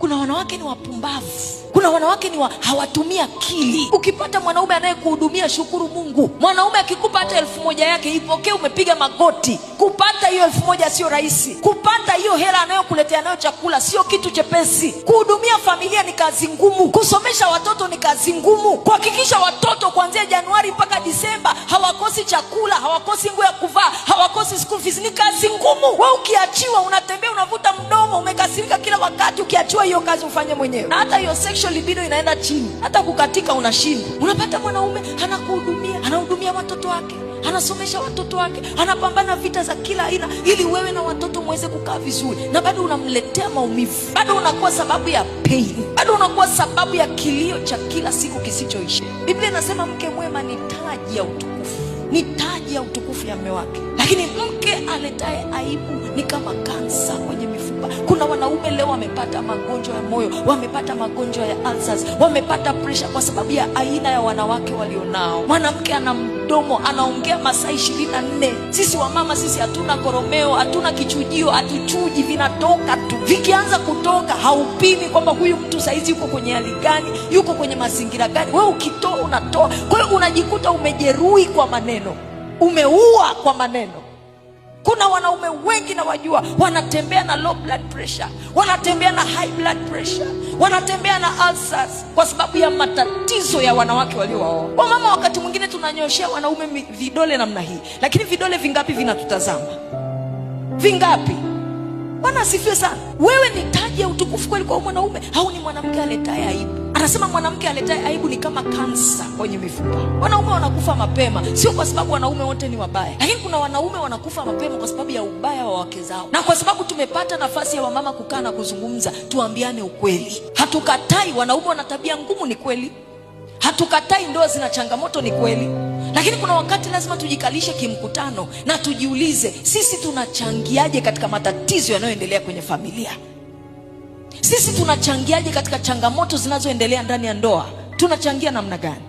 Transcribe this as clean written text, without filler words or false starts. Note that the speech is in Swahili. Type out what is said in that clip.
Kuna wanawake ni wapumbavu, kuna wanawake ni hawatumia akili. Ukipata mwanaume anayekuhudumia, shukuru Mungu. Mwanaume akikupa hata 1000 yake, ipokee, umepiga magoti. Kupata hiyo 1000 sio rahisi. Kupata hiyo hela anayokuletea nayo chakula sio kitu chepesi. Kuhudumia familia ni kazi ngumu. Kusomesha watoto ni kazi ngumu. Kuhakikisha watoto kuanzia Januari mpaka Disemba hawakosi chakula, hawakosi nguo ya kuvaa, hawakosi school fees ni kazi ngumu. Wewe ukiachiwa unatembea unavuta mdomo, umekasirika kila wakati. Ukiachiwa hiyo kazi ufanye mwenyewe, na hata hiyo sexual libido inaenda chini, hata kukatika unashinda. Unapata mwanaume anakuhudumia, anahudumia watoto wake, anasomesha watoto wake, anapambana vita za kila aina ili wewe na watoto muweze kukaa vizuri, na bado unamletea maumivu, bado unakuwa sababu ya pain, bado unakuwa sababu ya kilio cha kila siku kisichoisha. Biblia inasema mke mwema ni taji ya utukufu, ni taji ya utukufu ya mume wake. Lakini mke aletaye aibu ni kama kansa kwenye mifupa. Kuna wanaume leo wamepata magonjwa ya moyo, wamepata magonjwa ya ulcers, wamepata pressure kwa sababu ya aina ya wanawake walionao. Mwanamke ana mdomo, anaongea masaa 24. Sisi wamama, sisi hatuna koromeo, hatuna kichujio, hatuchuji, vinatoka tu. Vikianza kutoka haupimi kwamba huyu mtu saizi yuko kwenye hali gani, yuko kwenye mazingira gani. Wewe ukitoa unatoa. Kwa hiyo unajikuta umejeruhi kwa maneno, umeua kwa maneno. Kuna wanaume wengi na wajua wanatembea na low blood pressure, wanatembea na high blood pressure, wanatembea na ulcers kwa sababu ya matatizo ya wanawake waliowaoa. Wamama wakati mwingine tunanyoshea wanaume vidole namna hii, lakini vidole vingapi vinatutazama? Vingapi? Bwana asifiwe sana. Wewe ni taji ya utukufu kweli kwa mwanaume, au ni mwanamke aletaye aibu? Anasema mwanamke aletaye aibu ni kama kansa kwenye mifupa. Wanaume wanakufa mapema, sio kwa sababu wanaume wote ni wabaya, lakini kuna wanaume wanakufa mapema kwa sababu ya ubaya wa wake zao. Na kwa sababu tumepata nafasi ya wamama kukaa na kuzungumza, tuambiane ukweli. Hatukatai wanaume wana tabia ngumu, ni kweli. Hatukatai ndoa zina changamoto, ni kweli. Lakini kuna wakati lazima tujikalishe kimkutano na tujiulize, sisi tunachangiaje katika matatizo yanayoendelea kwenye familia? Sisi tunachangiaje katika changamoto zinazoendelea ndani ya ndoa? Tunachangia namna gani?